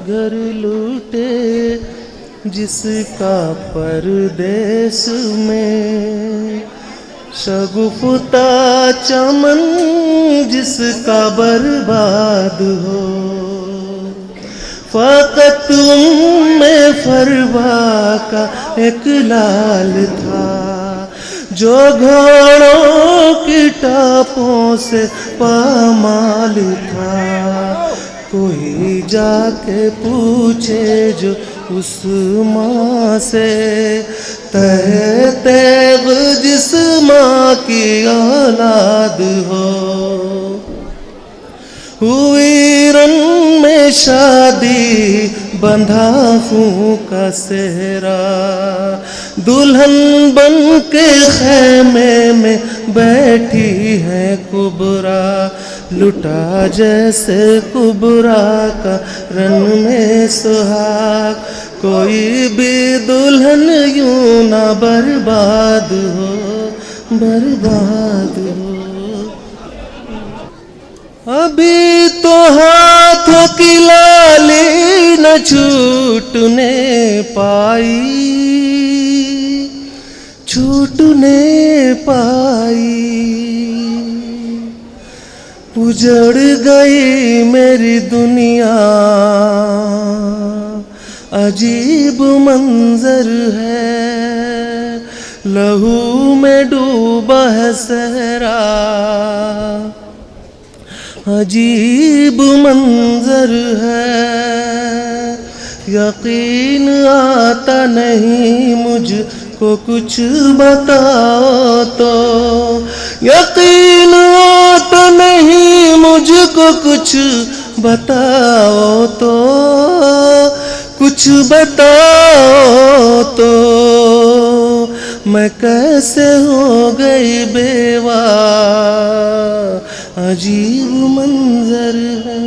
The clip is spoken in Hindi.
घर लूटे जिसका परदेश में, शगुफ्ता चमन जिसका बर्बाद हो। फ़कत में फरवा का एक लाल था जो घोड़ों की टापों से पामाल था। कोई जाके पूछे जो उस माँ से, तहे तैब जिस माँ की औलाद हो। हुई रन में शादी बंधा हूँ का सेहरा, दुल्हन बन के खैमे में बैठी है कुबरा। लुटा जैसे कुबरा का रन में सुहाग, कोई भी दुल्हन यूं ना बर्बाद हो, बर्बाद हो। अभी तो हाथों की लाली न छूटने पाई, छूटने पाई। उजड़ गई मेरी दुनिया, अजीब मंजर है। लहू में डूबा है सहरा, अजीब मंजर है। यकीन आता नहीं मुझको कुछ बताओ तो, यकीन आता नहीं मुझको कुछ बताओ तो, कुछ बताओ तो। मैं कैसे हो गई बेवा, अजीब मंजर है।